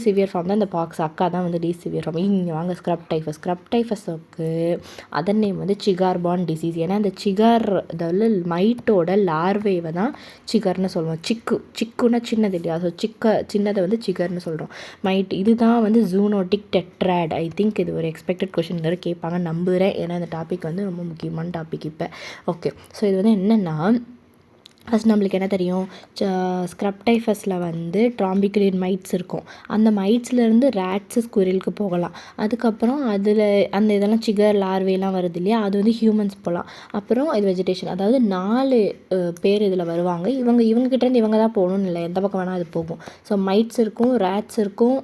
Severe form தான் இந்த box, அக்கா தான் வந்து லீஸ்ட் சிவியர் ஃபார்ம். இங்கே வாங்க ஸ்க்ரப் டைஃபஸுக்கு அதர் நேம் வந்து சிகார்பான் டிசீஸ். ஏன்னா அந்த சிகார் அதாவது மைட்டோட லார்வேவை தான் சிகர்னு சொல்லுவோம். சிக்குன்னா சின்னது இல்லையா, ஸோ சின்னதை வந்து சிகர்னு சொல்கிறோம். மைட் இதுதான் வந்து ஜூனோட்டிக் டெட்ராட். ஐ திங்க் இது ஒரு எக்ஸ்பெக்டட் கொஷின் வேறு கேட்பாங்க நம்புகிறேன். ஏன்னா இந்த டாபிக் வந்து ரொம்ப முக்கியமான டாபிக் இப்போ. ஓகே, ஸோ இது வந்து என்னென்னா ஃபஸ்ட் நம்மளுக்கு என்ன தெரியும், ஸ்க்ரப் டைஃபஸில் வந்து ட்ராம்பிகுலின் மைட்ஸ் இருக்கும். அந்த மைட்ஸ்லேருந்து ரேட்ஸு ஸ்குரிலுக்கு போகலாம். அதுக்கப்புறம் அதில் அந்த இதெல்லாம் சிகர் லார்வேலாம் வருது இல்லையா, அது வந்து ஹியூமன்ஸ் போகலாம். அப்புறம் இது வெஜிடேஷன். அதாவது 4 பேர் இதில் வருவாங்க. இவங்ககிட்டேருந்து இவங்க தான் போகணும்னு இல்லை, எந்த பக்கம் வேணால் அது போகும். ஸோ மைட்ஸ் இருக்கும், ரேட்ஸ் இருக்கும்,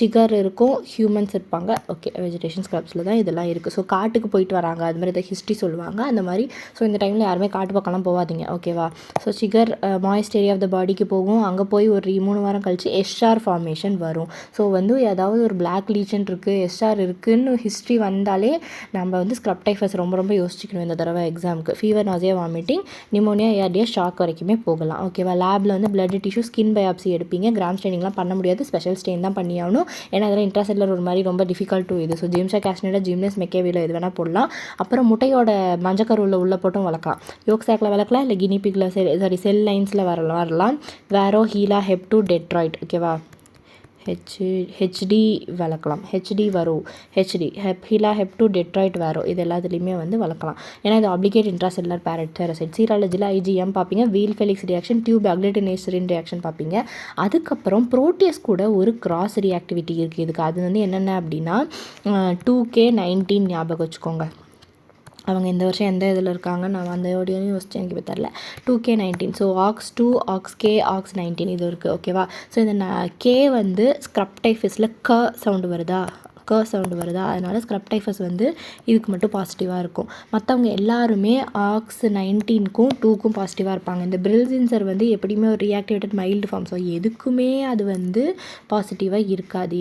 சிகர் இருக்கும், ஹியூமன்ஸ் இருப்பாங்க. ஓகே, வெஜிடேஷன் ஸ்க்ரப்ஸில் தான் இதெல்லாம் இருக்குது. ஸோ காட்டுக்கு போயிட்டு வராங்க, அது மாதிரி இதை ஹிஸ்ட்ரி சொல்லுவாங்க அந்த மாதிரி. ஸோ இந்த டைமில் யாருமே காட்டு பக்கம்லாம் போகாதீங்க, ஓகேவா. So chigger moist area of the பாடிக்கு போகும். அங்கே போய் ஒரு 3 வாரம் கழித்து எஸ்ஆர் ஃபார்மேஷன் வரும். ஸோ வந்து ஏதாவது ஒரு பிளாக் லீஜன் இருக்குது, எஸ்ஆர் இருக்குதுன்னு ஹிஸ்ட்ரி வந்தாலே நம்ம வந்து ஸ்க்ரப் டைஃபஸ் ரொம்ப ரொம்ப யோசிக்கணும் இந்த தடவை எக்ஸாமுக்கு. ஃபீவர், நாசியா, வாமிட்டிங், நிமோனியா, ஏர்டியா, ஷாக் வரைக்குமே போகலாம், ஓகேவா. லேபில் வந்து பிளட் டிஷ்யூ, ஸ்கின் பயாப்சி எடுப்பீங்க. கிராம் ஸ்டெயினிங்லாம் பண்ண முடியாது, ஸ்பெஷல் ஸ்டெயின் தான் பண்ணி ஆகணும். ஏன்னா அதெல்லாம் இன்ட்ராசெல்லர் ஒரு மாதிரி ரொம்ப டிஃபிகல்ட் டு இது. ஸோ ஜேம்ஸா கேஸ்னேடா, ஜிம்னஸ் மெக்கேவியில் இது வேணால் போடலாம். அப்புறம் முட்டையோட மஞ்சக்கருவில் உள்ள போட்டும் வளர்க்கலாம். யோக் சாக்கில் வளர்க்கலாம், இல்லை கினிபிக்கில் செல் லைன்ஸில் வரலாம். வேரோ, ஹீலா, ஹெப்2, டெட்ராய்ட், ஓகேவா. ஹெச்டி வளர்க்கலாம். ஹெச்டி வரும், ஹீலா, ஹெப்2, டெட்ராய்ட், வேரோ இது எல்லாத்துலேயுமே வந்து வளர்க்கலாம். ஏன்னா இது ஆப்ளிகேட் இன்ட்ராசெல்லுலர் பேரசைட். சீராலஜியில் ஐஜிஎம் பார்ப்பீங்க, வீல் ஃபெலிக்ஸ் ரியாக்ஷன், டியூப் அக்லிட்டினேசரின் ரியாக்ஷன் பார்ப்பீங்க. அதுக்கப்புறம் ப்ரோட்டியஸ் கூட ஒரு கிராஸ் ரியாக்டிவிட்டி இருக்குது இதுக்கு. அது வந்து என்னென்ன அப்படின்னா 2K19 ஞாபகம் வச்சுக்கோங்க. அவங்க இந்த வருஷம் எந்த இதில் இருக்காங்க, நான் அந்த ஓடியோன்னு யோசிச்சு எனக்கு இப்போ தரல. 2K19. So AUX2, AUXK, AUX19 இது இருக்குது, ஓகேவா. ஸோ இந்த கே வந்து ஸ்க்ரப் டைஃபஸில் சவுண்டு வருதா, அதனால் ஸ்க்ரப் டைஃபஸ் வந்து இதுக்கு மட்டும் பாசிட்டிவாக இருக்கும். மற்றவங்க எல்லாருமே AUX19க்கும் 2க்கும் பாசிட்டிவாக இருப்பாங்க. இந்த பிரில்சின்சர் வந்து எப்படியுமே ஒரு ரியாக்டிவேட்டட் மைல்டு ஃபார்ம். ஸோ எதுக்குமே அது வந்து பாசிட்டிவாக இருக்காது.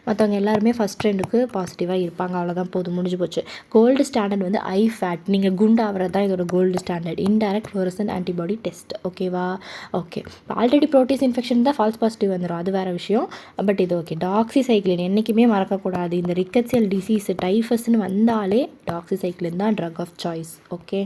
மற்றவங்க எல்லாருமே ஃபஸ்ட் 2க்கு பாசிட்டிவாக இருப்பாங்க. அவ்வளோதான், போதும், முடிஞ்சு போச்சு. கோல்டு ஸ்டாண்டர்ட் வந்து ஐ ஃபேட். நீங்கள் குண்டாகிறது தான் இதோட gold standard. Indirect fluorescent antibody test, ஓகேவா. ஓகே, ஆல்ரெடி ப்ரோட்டீஸ் இன்ஃபெக்ஷன் தான் ஃபால்ஸ் பாசிட்டிவ் வந்துடும், அது வேறு விஷயம். பட் இது ஓகே. டாக்ஸிசைக்ளின் என்றைக்குமே மறக்கக்கூடாது. இந்த ரிக்கட்சியல் டிசீஸ் டைஃபஸ்ன்னு வந்தாலே டாக்ஸிசைக்ளின் தான் ட்ரக் ஆஃப் சாய்ஸ். ஓகே.